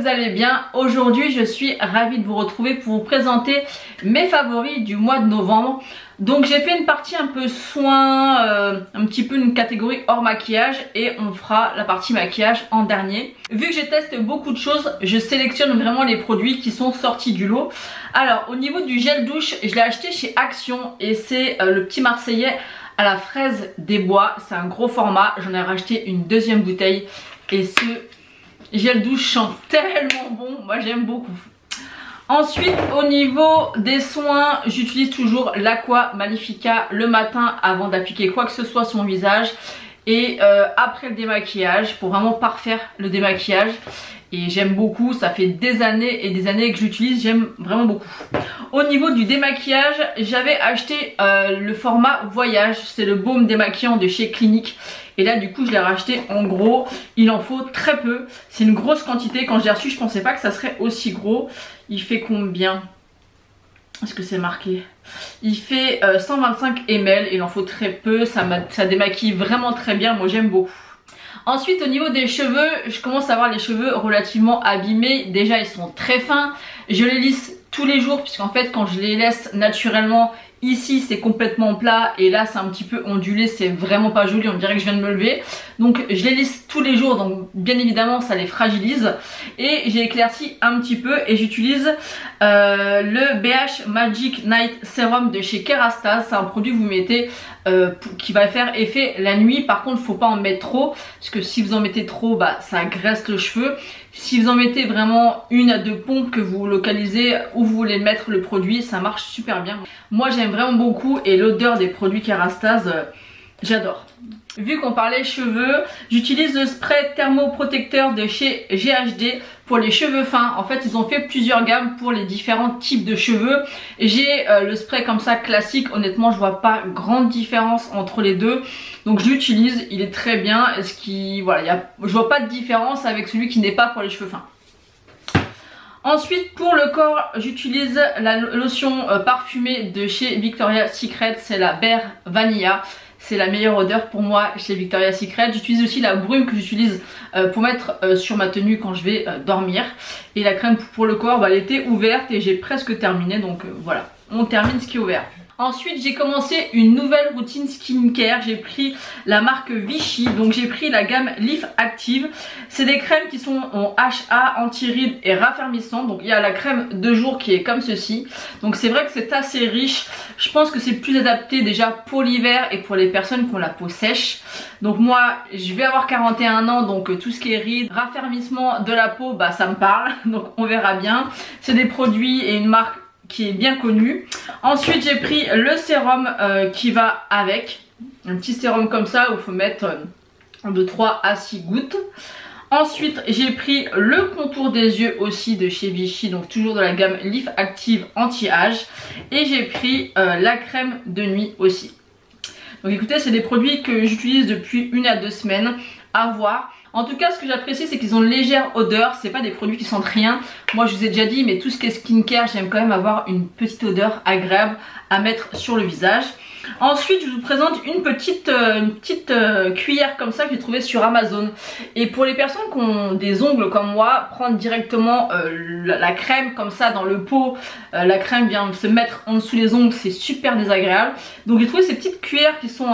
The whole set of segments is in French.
vous allez bien. Aujourd'hui je suis ravie de vous retrouver pour vous présenter mes favoris du mois de novembre. Donc j'ai fait une partie un peu soin, un petit peu une catégorie hors maquillage, et on fera la partie maquillage en dernier. Vu que je teste beaucoup de choses, je sélectionne vraiment les produits qui sont sortis du lot. Alors au niveau du gel douche, je l'ai acheté chez Action et c'est le petit Marseillais à la fraise des bois. C'est un gros format, j'en ai racheté une deuxième bouteille et ce gel douche sent tellement bon, moi j'aime beaucoup. Ensuite au niveau des soins, j'utilise toujours l'Aqua Magnifica le matin avant d'appliquer quoi que ce soit sur mon visage et après le démaquillage pour vraiment parfaire le démaquillage. Et j'aime beaucoup, ça fait des années et des années que j'utilise, j'aime vraiment beaucoup. Au niveau du démaquillage, j'avais acheté le format voyage, c'est le baume démaquillant de chez Clinique. Et là du coup je l'ai racheté en gros, il en faut très peu, c'est une grosse quantité. Quand je l'ai reçu je pensais pas que ça serait aussi gros. Il fait combien? Est-ce que c'est marqué? Il fait 125 ml, il en faut très peu, ça démaquille vraiment très bien, moi j'aime beaucoup. Ensuite au niveau des cheveux, je commence à avoir les cheveux relativement abîmés. Déjà ils sont très fins, je les lisse tous les jours puisqu'en fait quand je les laisse naturellement, ici c'est complètement plat et là c'est un petit peu ondulé, c'est vraiment pas joli, on dirait que je viens de me lever. Donc je les lisse tous les jours, donc bien évidemment ça les fragilise. Et j'ai éclairci un petit peu et j'utilise le BH Magic Night Serum de chez Kerastase. C'est un produit que vous mettez qui va faire effet la nuit. Par contre faut pas en mettre trop parce que si vous en mettez trop bah ça graisse le cheveu. Si vous en mettez vraiment 1 à 2 pompes que vous localisez où vous voulez mettre le produit, ça marche super bien. Moi j'aime vraiment beaucoup et l'odeur des produits Kerastase, j'adore. Vu qu'on parlait cheveux, j'utilise le spray thermoprotecteur de chez GHD pour les cheveux fins. En fait ils ont fait plusieurs gammes pour les différents types de cheveux. J'ai le spray comme ça classique, honnêtement je vois pas grande différence entre les deux. Donc je l'utilise, il est très bien. Voilà, je vois pas de différence avec celui qui n'est pas pour les cheveux fins. Ensuite pour le corps, j'utilise la lotion parfumée de chez Victoria's Secret, c'est la Bear Vanilla. C'est la meilleure odeur pour moi chez Victoria's Secret. J'utilise aussi la brume que j'utilise pour mettre sur ma tenue quand je vais dormir. Et la crème pour le corps, bah, elle était ouverte et j'ai presque terminé. Donc voilà, on termine ce qui est ouvert. Ensuite j'ai commencé une nouvelle routine skincare, j'ai pris la marque Vichy, donc j'ai pris la gamme Leaf Active. C'est des crèmes qui sont en HA, anti-rides et raffermissantes. Donc il y a la crème de jour qui est comme ceci. Donc c'est vrai que c'est assez riche, je pense que c'est plus adapté déjà pour l'hiver et pour les personnes qui ont la peau sèche. Donc moi je vais avoir 41 ans, donc tout ce qui est rides, raffermissement de la peau, bah ça me parle, donc on verra bien. C'est des produits et une marque qui est bien connu. Ensuite j'ai pris le sérum qui va avec, un petit sérum comme ça où il faut mettre de 3 à 6 gouttes. Ensuite j'ai pris le contour des yeux aussi de chez Vichy, donc toujours de la gamme Leaf Active anti-âge. Et j'ai pris la crème de nuit aussi. Donc écoutez, c'est des produits que j'utilise depuis 1 à 2 semaines, à voir. En tout cas ce que j'apprécie c'est qu'ils ont une légère odeur, c'est pas des produits qui sentent rien. Moi je vous ai déjà dit, mais tout ce qui est skincare j'aime quand même avoir une petite odeur agréable à mettre sur le visage. Ensuite je vous présente une petite cuillère comme ça que j'ai trouvée sur Amazon. Et pour les personnes qui ont des ongles comme moi, prendre directement la crème comme ça dans le pot, la crème vient se mettre en dessous les ongles, c'est super désagréable. Donc j'ai trouvé ces petites cuillères qui sont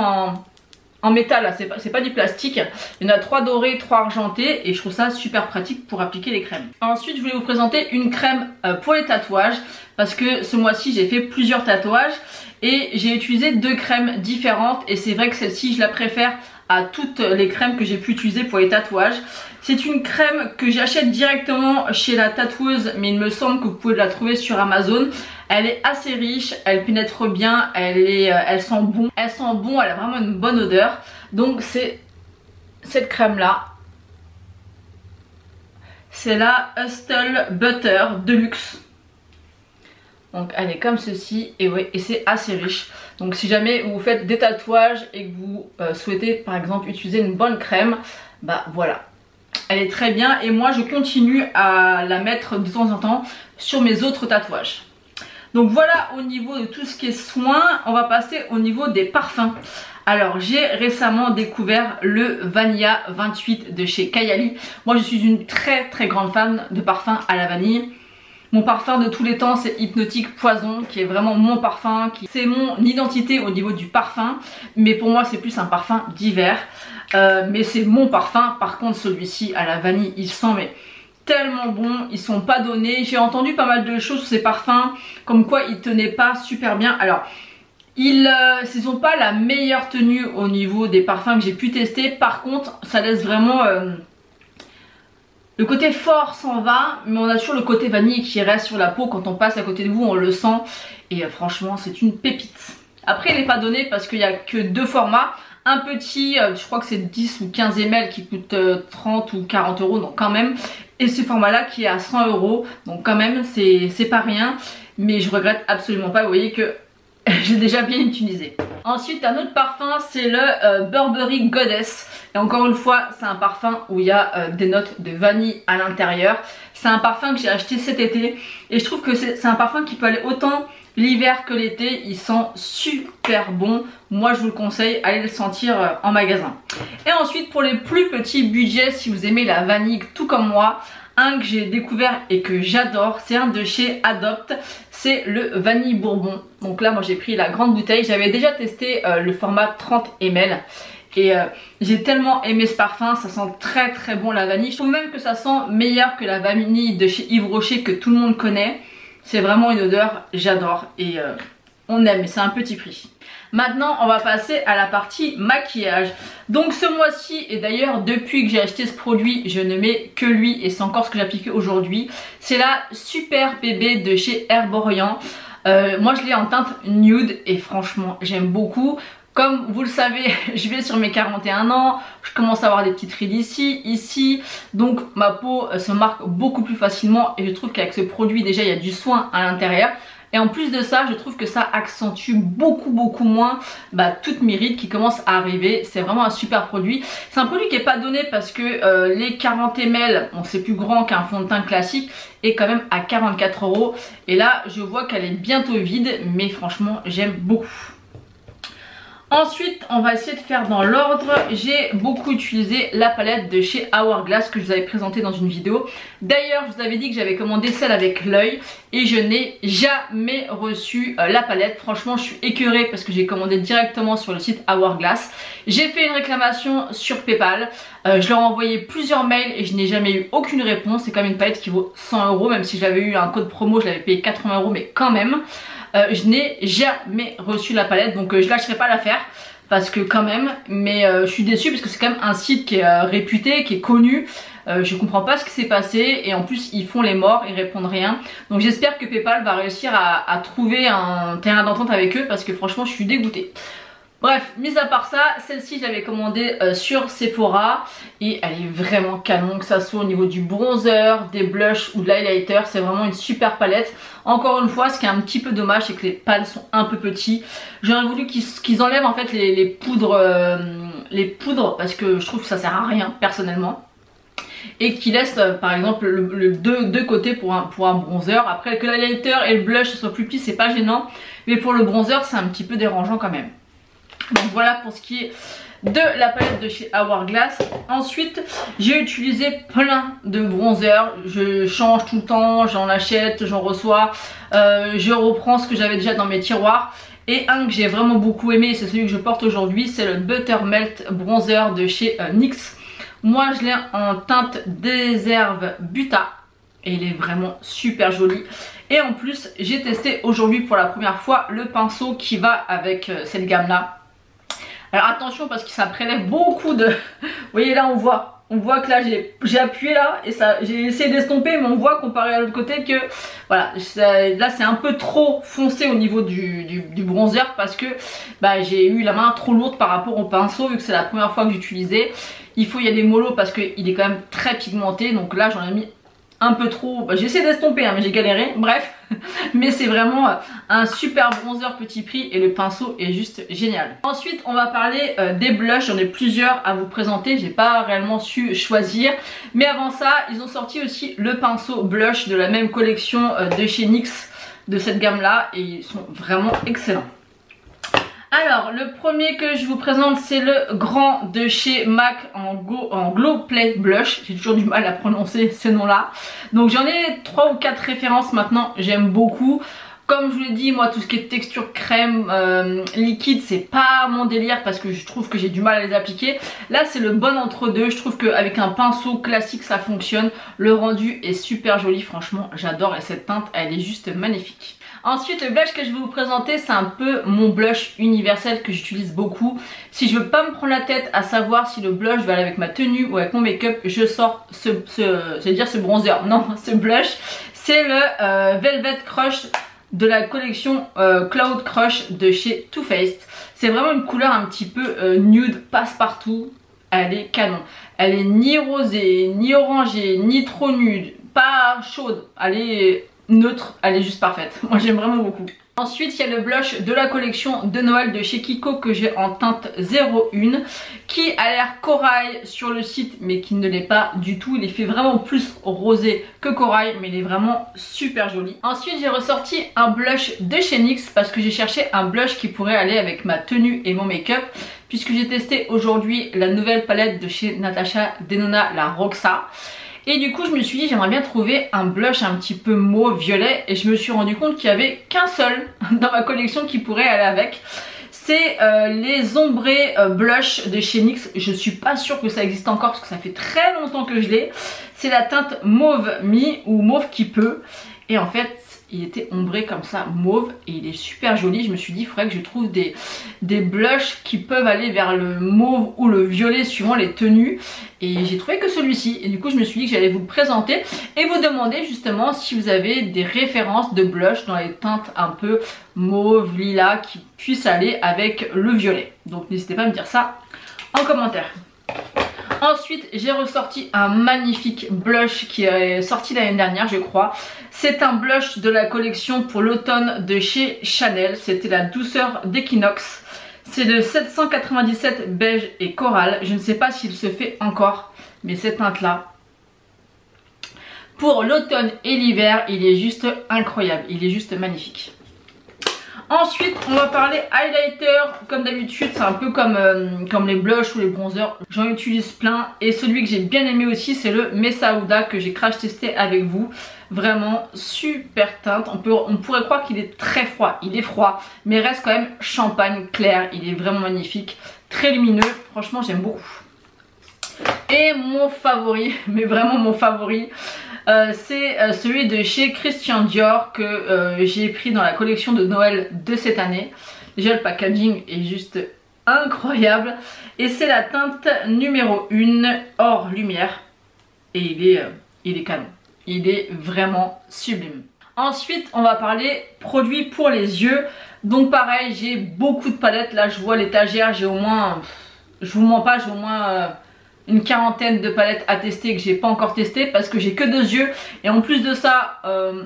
en métal, là c'est pas du plastique. Il y en a 3 dorées, 3 argentées et je trouve ça super pratique pour appliquer les crèmes. Ensuite je voulais vous présenter une crème pour les tatouages parce que ce mois-ci j'ai fait plusieurs tatouages et j'ai utilisé 2 crèmes différentes et c'est vrai que celle-ci je la préfère à toutes les crèmes que j'ai pu utiliser pour les tatouages. C'est une crème que j'achète directement chez la tatoueuse, mais il me semble que vous pouvez la trouver sur Amazon. Elle est assez riche, elle pénètre bien, elle sent bon. Elle sent bon, elle a vraiment une bonne odeur. Donc c'est cette crème là. C'est la Hustle Butter Deluxe. Donc elle est comme ceci et ouais, et c'est assez riche. Donc si jamais vous faites des tatouages et que vous souhaitez par exemple utiliser une bonne crème, bah voilà. Elle est très bien et moi je continue à la mettre de temps en temps sur mes autres tatouages. Donc voilà au niveau de tout ce qui est soin, on va passer au niveau des parfums. Alors j'ai récemment découvert le Vanilla 28 de chez Kayali. Moi je suis une très grande fan de parfums à la vanille. Mon parfum de tous les temps c'est Hypnotique Poison, qui est vraiment mon parfum, c'est mon identité au niveau du parfum, mais pour moi c'est plus un parfum d'hiver, mais c'est mon parfum. Par contre celui-ci à la vanille il sent mais tellement bon, ils sont pas donnés. J'ai entendu pas mal de choses sur ces parfums, comme quoi ils tenaient pas super bien. Alors ils n'ont pas la meilleure tenue au niveau des parfums que j'ai pu tester. Par contre ça laisse vraiment le côté fort s'en va, mais on a toujours le côté vanille qui reste sur la peau. Quand on passe à côté de vous on le sent, et franchement c'est une pépite. Après il n'est pas donné parce qu'il n'y a que deux formats. Un petit, je crois que c'est 10 ou 15 ml qui coûte 30 ou 40 euros, donc quand même. Et ce format là qui est à 100 euros, donc quand même c'est pas rien. Mais je regrette absolument pas, vous voyez que j'ai déjà bien utilisé. Ensuite un autre parfum c'est le Burberry Goddess. Et encore une fois c'est un parfum où il y a des notes de vanille à l'intérieur. C'est un parfum que j'ai acheté cet été et je trouve que c'est un parfum qui peut aller autant l'hiver que l'été. Il sent super bon. Moi je vous le conseille, allez le sentir en magasin. Et ensuite pour les plus petits budgets, si vous aimez la vanille tout comme moi, un que j'ai découvert et que j'adore, c'est un de chez Adopt, c'est le Vanille Bourbon. Donc là moi j'ai pris la grande bouteille, j'avais déjà testé le format 30 ml et j'ai tellement aimé ce parfum, ça sent très bon la vanille. Je trouve même que ça sent meilleur que la vanille de chez Yves Rocher que tout le monde connaît. C'est vraiment une odeur, j'adore et on aime, c'est un petit prix. Maintenant on va passer à la partie maquillage. Donc ce mois-ci, et d'ailleurs depuis que j'ai acheté ce produit je ne mets que lui et c'est encore ce que j'applique aujourd'hui, c'est la Super Bébé de chez Herborian. Moi je l'ai en teinte nude et franchement j'aime beaucoup. Comme vous le savez, je vais sur mes 41 ans, je commence à avoir des petites rides ici, donc ma peau se marque beaucoup plus facilement et je trouve qu'avec ce produit déjà il y a du soin à l'intérieur. Et en plus de ça, je trouve que ça accentue beaucoup moins toutes mes rides qui commencent à arriver. C'est vraiment un super produit. C'est un produit qui n'est pas donné parce que les 40 ml, bon, c'est plus grand qu'un fond de teint classique, est quand même à 44 euros. Et là, je vois qu'elle est bientôt vide, mais franchement, j'aime beaucoup. Ensuite on va essayer de faire dans l'ordre. J'ai beaucoup utilisé la palette de chez Hourglass que je vous avais présentée dans une vidéo. D'ailleurs je vous avais dit que j'avais commandé celle avec l'œil et je n'ai jamais reçu la palette. Franchement je suis écœurée parce que j'ai commandé directement sur le site Hourglass. J'ai fait une réclamation sur Paypal, je leur ai envoyé plusieurs mails et je n'ai jamais eu aucune réponse. C'est quand même une palette qui vaut 100 euros, même si j'avais eu un code promo je l'avais payé 80 euros, mais quand même. Je n'ai jamais reçu la palette, donc je lâcherai pas l'affaire parce que quand même, mais je suis déçue parce que c'est quand même un site qui est réputé, qui est connu. Je comprends pas ce qui s'est passé et en plus ils font les morts, ils répondent rien. Donc j'espère que Paypal va réussir à trouver un terrain d'entente avec eux parce que franchement je suis dégoûtée. Bref, mis à part ça, celle-ci je l'avais commandée sur Sephora et elle est vraiment canon, que ça soit au niveau du bronzer, des blushs ou de l'highlighter, c'est vraiment une super palette. Encore une fois, ce qui est un petit peu dommage, c'est que les pales sont un peu petits. J'aurais voulu qu'ils enlèvent en fait les poudres parce que je trouve que ça sert à rien personnellement. Et qui laisse par exemple deux côtés pour un bronzer. Après que l'highlighter et le blush soient plus petits, c'est pas gênant, mais pour le bronzer c'est un petit peu dérangeant quand même. Donc voilà pour ce qui est de la palette de chez Hourglass. Ensuite j'ai utilisé plein de bronzers, je change tout le temps, j'en achète, j'en reçois, je reprends ce que j'avais déjà dans mes tiroirs. Et un que j'ai vraiment beaucoup aimé, c'est celui que je porte aujourd'hui, c'est le Buttermelt Bronzer de chez NYX. Moi je l'ai en teinte Désherbe Buta et il est vraiment super joli. Et en plus j'ai testé aujourd'hui pour la première fois le pinceau qui va avec cette gamme là. Alors attention parce que ça prélève beaucoup de... Vous voyez là on voit que là j'ai appuyé là et ça j'ai essayé d'estomper, mais on voit comparé à l'autre côté que voilà, là c'est un peu trop foncé au niveau du bronzer parce que j'ai eu la main trop lourde par rapport au pinceau vu que c'est la première fois que j'utilisais. Il faut y aller mollo parce qu'il est quand même très pigmenté, donc là j'en ai mis un peu trop, j'ai essayé d'estomper mais j'ai galéré, bref. Mais c'est vraiment un super bronzer petit prix et le pinceau est juste génial. Ensuite on va parler des blushs, j'en ai plusieurs à vous présenter, j'ai pas réellement su choisir. Mais avant ça ils ont sorti aussi le pinceau blush de la même collection de chez NYX, de cette gamme là, et ils sont vraiment excellents. Alors le premier que je vous présente, c'est le grand de chez MAC en Glow Play Blush. J'ai toujours du mal à prononcer ce nom là. Donc j'en ai 3 ou 4 références maintenant, j'aime beaucoup. Comme je vous l'ai dit, moi tout ce qui est texture crème liquide, c'est pas mon délire parce que je trouve que j'ai du mal à les appliquer. Là c'est le bon entre deux, je trouve qu'avec un pinceau classique ça fonctionne. Le rendu est super joli, franchement j'adore, et cette teinte elle est juste magnifique. Ensuite le blush que je vais vous présenter, c'est un peu mon blush universel que j'utilise beaucoup. Si je veux pas me prendre la tête à savoir si le blush va aller avec ma tenue ou avec mon make-up, je sors ce bronzer, non ce blush. C'est le Velvet Crush de la collection Cloud Crush de chez Too Faced. C'est vraiment une couleur un petit peu nude, passe-partout. Elle est canon. Elle est ni rosée, ni orangée, ni trop nude, pas chaude. Elle est neutre, elle est juste parfaite. Moi j'aime vraiment beaucoup. Ensuite il y a le blush de la collection de Noël de chez Kiko que j'ai en teinte 01 qui a l'air corail sur le site mais qui ne l'est pas du tout. Il est fait vraiment plus rosé que corail mais il est vraiment super joli. Ensuite j'ai ressorti un blush de chez NYX parce que j'ai cherché un blush qui pourrait aller avec ma tenue et mon make-up, puisque j'ai testé aujourd'hui la nouvelle palette de chez Natasha Denona, la Roxa. Et du coup je me suis dit j'aimerais bien trouver un blush un petit peu mauve violet, et je me suis rendu compte qu'il n'y avait qu'un seul dans ma collection qui pourrait aller avec. C'est les ombrés blush de chez NYX. Je suis pas sûre que ça existe encore parce que ça fait très longtemps que je l'ai. C'est la teinte mauve mi ou mauve qui peut, et en fait il était ombré comme ça, mauve, et il est super joli. Je me suis dit il faudrait que je trouve des blushs qui peuvent aller vers le mauve ou le violet suivant les tenues, et j'ai trouvé que celui-ci, et du coup je me suis dit que j'allais vous le présenter et vous demander justement si vous avez des références de blush dans les teintes un peu mauve, lilas qui puissent aller avec le violet. Donc n'hésitez pas à me dire ça en commentaire. Ensuite j'ai ressorti un magnifique blush qui est sorti l'année dernière je crois. C'est un blush de la collection pour l'automne de chez Chanel. C'était la douceur d'Equinox. C'est le 797 beige et coral. Je ne sais pas s'il se fait encore, mais cette teinte là pour l'automne et l'hiver il est juste incroyable, il est juste magnifique. Ensuite on va parler highlighter. Comme d'habitude c'est un peu comme les blushs ou les bronzers, j'en utilise plein, et celui que j'ai bien aimé aussi c'est le Mesa Huda que j'ai crash testé avec vous. Vraiment super teinte, on pourrait croire qu'il est très froid, il est froid mais reste quand même champagne clair, il est vraiment magnifique, très lumineux, franchement j'aime beaucoup. Et mon favori, mais vraiment mon favori, c'est celui de chez Christian Dior que j'ai pris dans la collection de Noël de cette année. Déjà le packaging est juste incroyable, et c'est la teinte numéro 1 hors lumière, et il est canon, il est vraiment sublime. Ensuite on va parler produits pour les yeux. Donc pareil j'ai beaucoup de palettes, là je vois l'étagère, j'ai au moins, je vous mens pas, j'ai au moins une quarantaine de palettes à tester que j'ai pas encore testé parce que j'ai que 2 yeux, et en plus de ça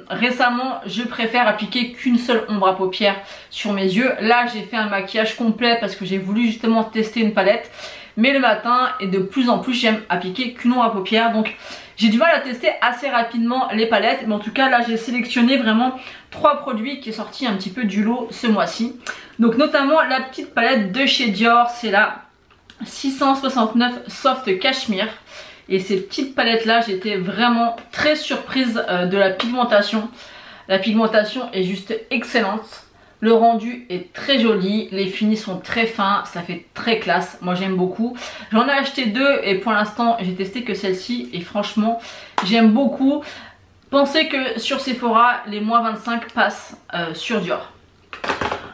récemment je préfère appliquer qu'une seule ombre à paupières sur mes yeux. Là j'ai fait un maquillage complet parce que j'ai voulu justement tester une palette, mais le matin et de plus en plus j'aime appliquer qu'une ombre à paupières, donc j'ai du mal à tester assez rapidement les palettes, mais en tout cas là j'ai sélectionné vraiment 3 produits qui est sorti un petit peu du lot ce mois-ci. Donc notamment la petite palette de chez Dior, c'est la 669 Soft Cashmere, et ces petites palettes là j'étais vraiment très surprise de la pigmentation. La pigmentation est juste excellente, le rendu est très joli, les finis sont très fins, ça fait très classe, moi j'aime beaucoup. J'en ai acheté 2 et pour l'instant j'ai testé que celle-ci, et franchement j'aime beaucoup. Pensez que sur Sephora les moins 25 passent sur Dior.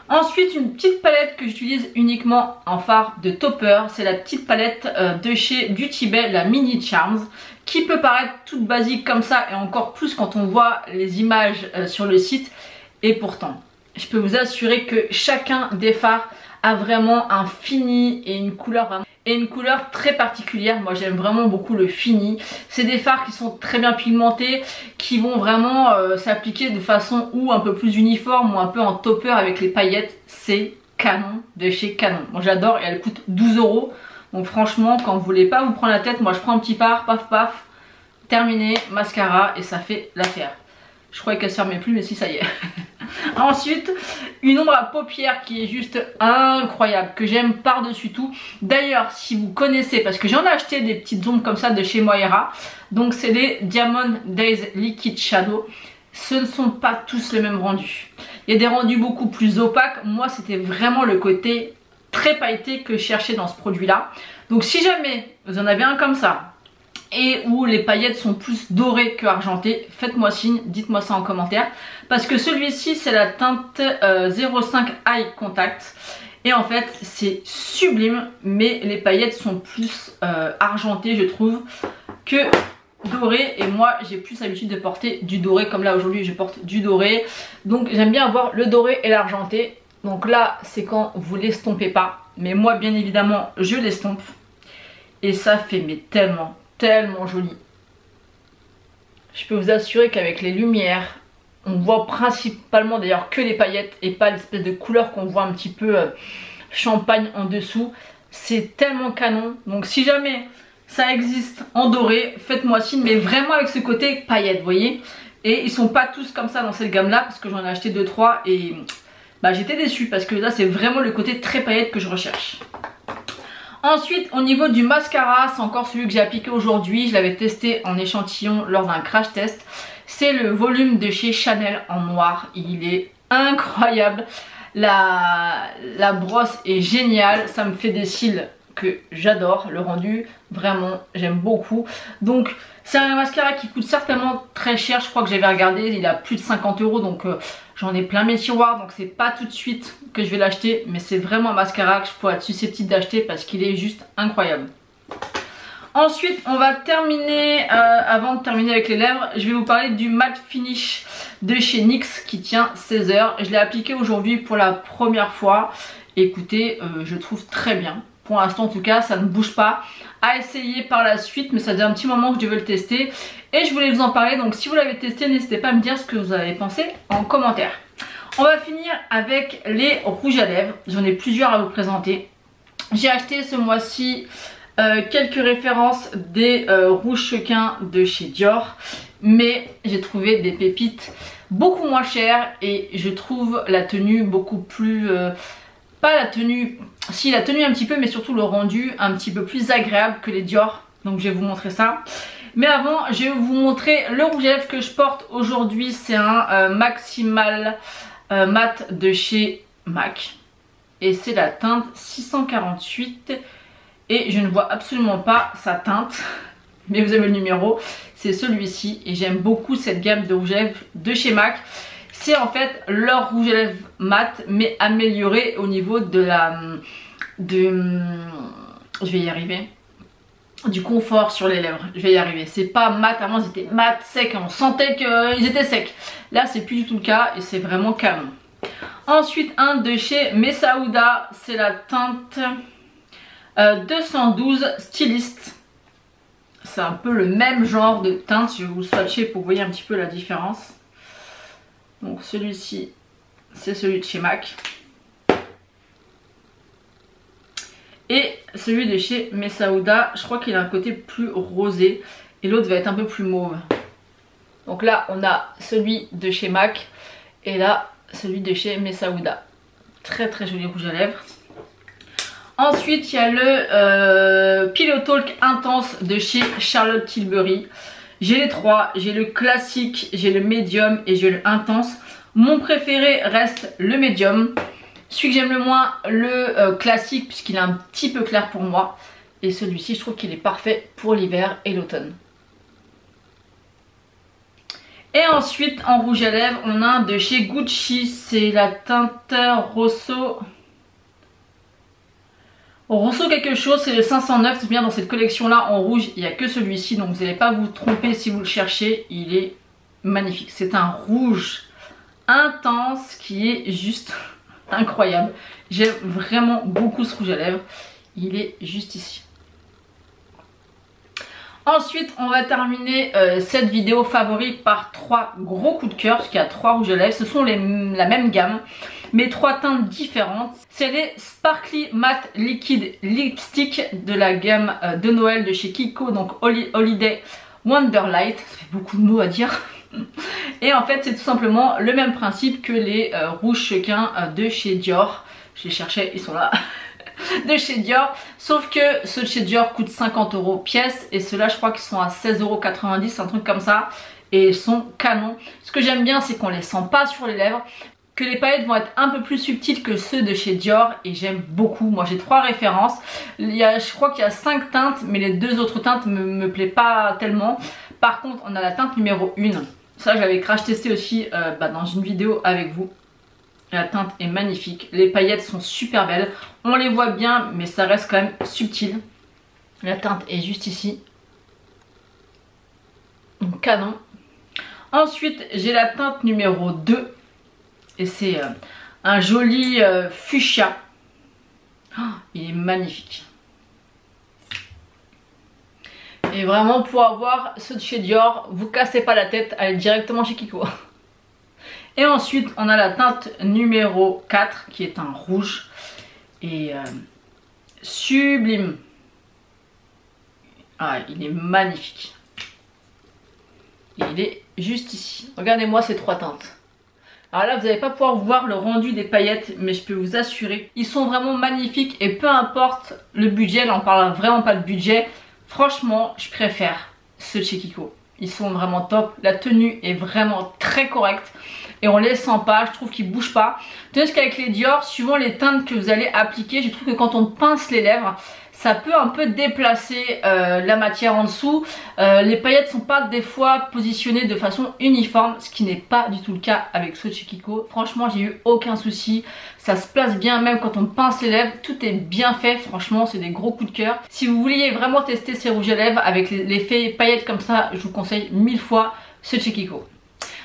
Ensuite une petite palette que j'utilise uniquement en fard de topper, c'est la petite palette de chez Beauty Bay, la Mini Charms, qui peut paraître toute basique comme ça, et encore plus quand on voit les images sur le site, et pourtant je peux vous assurer que chacun des fards a vraiment un fini et une couleur très particulière. Moi j'aime vraiment beaucoup le fini. C'est des fards qui sont très bien pigmentés, qui vont vraiment s'appliquer de façon ou un peu plus uniforme ou un peu en topper avec les paillettes. C'est canon de chez Canon. Moi j'adore, et elle coûte 12 €. Donc franchement quand vous voulez pas vous prendre la tête, moi je prends un petit fard, paf paf, terminé, mascara, et ça fait l'affaire. Je croyais qu'elle se fermait plus, mais si, ça y est. Ensuite, une ombre à paupières qui est juste incroyable, que j'aime par-dessus tout. D'ailleurs, si vous connaissez, parce que j'en ai acheté des petites ombres comme ça de chez Moira, donc c'est les Diamond Days Liquid Shadow. Ce ne sont pas tous les mêmes rendus. Il y a des rendus beaucoup plus opaques. Moi, c'était vraiment le côté très pailleté que je cherchais dans ce produit-là. Donc si jamais vous en avez un comme ça, et où les paillettes sont plus dorées que argentées, faites-moi signe, dites-moi ça en commentaire. Parce que celui-ci, c'est la teinte 05 Eye Contact. Et en fait, c'est sublime, mais les paillettes sont plus argentées, je trouve, que dorées. Et moi, j'ai plus l'habitude de porter du doré, comme là aujourd'hui, je porte du doré. Donc j'aime bien avoir le doré et l'argenté. Donc là, c'est quand vous l'estompez pas. Mais moi, bien évidemment, je l'estompe. Et ça fait mais tellement joli. Je peux vous assurer qu'avec les lumières, on voit principalement d'ailleurs que les paillettes et pas l'espèce de couleur qu'on voit un petit peu champagne en dessous. C'est tellement canon. Donc si jamais ça existe en doré, faites-moi signe, mais vraiment avec ce côté paillettes, vous voyez. Et ils sont pas tous comme ça dans cette gamme là, parce que j'en ai acheté 2-3 et bah, j'étais déçue parce que là c'est vraiment le côté très paillettes que je recherche. Ensuite, au niveau du mascara, c'est encore celui que j'ai appliqué aujourd'hui. Je l'avais testé en échantillon lors d'un crash test. C'est le volume de chez Chanel en noir. Il est incroyable. La brosse est géniale. Ça me fait des cils que j'adore. Le rendu, vraiment, j'aime beaucoup. Donc, c'est un mascara qui coûte certainement très cher. Je crois que j'avais regardé, il a plus de 50 €. Donc, j'en ai plein mes tiroirs. Donc, c'est pas tout de suite que je vais l'acheter. Mais c'est vraiment un mascara que je pourrais être susceptible d'acheter parce qu'il est juste incroyable. Ensuite, on va terminer, avant de terminer avec les lèvres, je vais vous parler du matte finish de chez NYX qui tient 16 heures. Je l'ai appliqué aujourd'hui pour la première fois. Écoutez, je trouve très bien. Pour l'instant en tout cas, ça ne bouge pas. À essayer par la suite, mais ça faisait un petit moment que je devais le tester. Et je voulais vous en parler, donc si vous l'avez testé, n'hésitez pas à me dire ce que vous avez pensé en commentaire. On va finir avec les rouges à lèvres. J'en ai plusieurs à vous présenter. J'ai acheté ce mois-ci quelques références des rouges Sequins de chez Dior. Mais j'ai trouvé des pépites beaucoup moins chères et je trouve la tenue beaucoup plus... pas la tenue, si la tenue un petit peu, mais surtout le rendu un petit peu plus agréable que les Dior. Donc je vais vous montrer ça. Mais avant, je vais vous montrer le rouge à lèvres que je porte aujourd'hui. C'est un Maximal Matte de chez MAC. Et c'est la teinte 648. Et je ne vois absolument pas sa teinte. Mais vous avez le numéro. C'est celui-ci. Et j'aime beaucoup cette gamme de rouge à lèvres de chez MAC. C'est en fait leur rouge à lèvres mat, mais amélioré au niveau de je vais y arriver. Du confort sur les lèvres. Je vais y arriver. C'est pas mat, avant c'était mat, sec. On sentait qu'ils étaient secs. Là, c'est plus du tout le cas et c'est vraiment canon. Ensuite, un de chez Messa Huda. C'est la teinte 212 Stylist. C'est un peu le même genre de teinte. Je vais vous swatcher pour que vous voyez un petit peu la différence. Donc celui-ci, c'est celui de chez MAC. Et celui de chez Messa Huda, je crois qu'il a un côté plus rosé. Et l'autre va être un peu plus mauve. Donc là, on a celui de chez MAC. Et là, celui de chez Messa Huda. Très très joli rouge à lèvres. Ensuite, il y a le Pillow Talk Intense de chez Charlotte Tilbury. J'ai les trois, j'ai le classique, j'ai le médium et j'ai le intense. Mon préféré reste le médium. Celui que j'aime le moins, le classique, puisqu'il est un petit peu clair pour moi. Et celui-ci, je trouve qu'il est parfait pour l'hiver et l'automne. Et ensuite, en rouge à lèvres, on a un de chez Gucci. C'est la teinte Rosso... Rosso quelque chose, c'est le 509, c'est bien dans cette collection là en rouge, il n'y a que celui-ci, donc vous n'allez pas vous tromper si vous le cherchez, il est magnifique. C'est un rouge intense qui est juste incroyable. J'aime vraiment beaucoup ce rouge à lèvres, il est juste ici. Ensuite, on va terminer cette vidéo favori par 3 gros coups de cœur, parce qu'il y a 3 rouges à lèvres, ce sont la même gamme. Mais 3 teintes différentes. C'est les Sparkly Matte Liquid Lipstick de la gamme de Noël de chez Kiko. Donc Holiday Wonderlight. Ça fait beaucoup de mots à dire. Et en fait c'est tout simplement le même principe que les rouges Sequins de chez Dior. Je les cherchais, ils sont là. De chez Dior, sauf que ceux de chez Dior coûtent 50 € pièce et ceux-là je crois qu'ils sont à 16,90 €, un truc comme ça, et ils sont canons. Ce que j'aime bien c'est qu'on les sent pas sur les lèvres, que les paillettes vont être un peu plus subtiles que ceux de chez Dior et j'aime beaucoup. Moi j'ai 3 références, je crois qu'il y a 5 teintes mais les 2 autres teintes me plaît pas tellement. Par contre on a la teinte numéro 1, ça j'avais crash testé aussi dans une vidéo avec vous. La teinte est magnifique, les paillettes sont super belles, on les voit bien mais ça reste quand même subtil. La teinte est juste ici, donc canon. Ensuite j'ai la teinte numéro 2 et c'est un joli fuchsia. Oh, il est magnifique. Et vraiment pour avoir ceux de chez Dior, vous cassez pas la tête, allez directement chez Kiko. Et ensuite on a la teinte numéro 4 qui est un rouge et sublime. Ah, il est magnifique. Et il est juste ici. Regardez-moi ces 3 teintes. Alors là vous n'allez pas pouvoir voir le rendu des paillettes mais je peux vous assurer, ils sont vraiment magnifiques et peu importe le budget, là on parle vraiment pas de budget, franchement je préfère ceux de chez Kiko. Ils sont vraiment top, la tenue est vraiment très correcte et on les sent pas, je trouve qu'ils bougent pas. Tandis qu'avec les Dior, suivant les teintes que vous allez appliquer, je trouve que quand on pince les lèvres, ça peut un peu déplacer la matière en dessous. Les paillettes sont pas des fois positionnées de façon uniforme, ce qui n'est pas du tout le cas avec ceux de chez Kiko. Franchement j'ai eu aucun souci, ça se place bien même quand on pince les lèvres, tout est bien fait, franchement c'est des gros coups de cœur. Si vous vouliez vraiment tester ces rouges à lèvres avec l'effet paillettes comme ça, je vous conseille 1000 fois ceux de chez Kiko.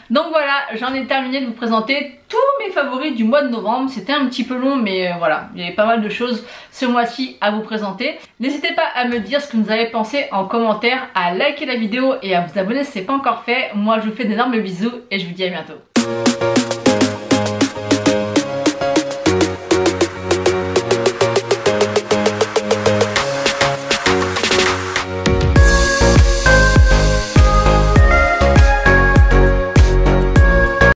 Donc voilà, j'en ai terminé de vous présenter tous mes favoris du mois de novembre. C'était un petit peu long mais voilà, il y avait pas mal de choses ce mois-ci à vous présenter. N'hésitez pas à me dire ce que vous avez pensé en commentaire, à liker la vidéo et à vous abonner si ce n'est pas encore fait. Moi je vous fais d'énormes bisous et je vous dis à bientôt.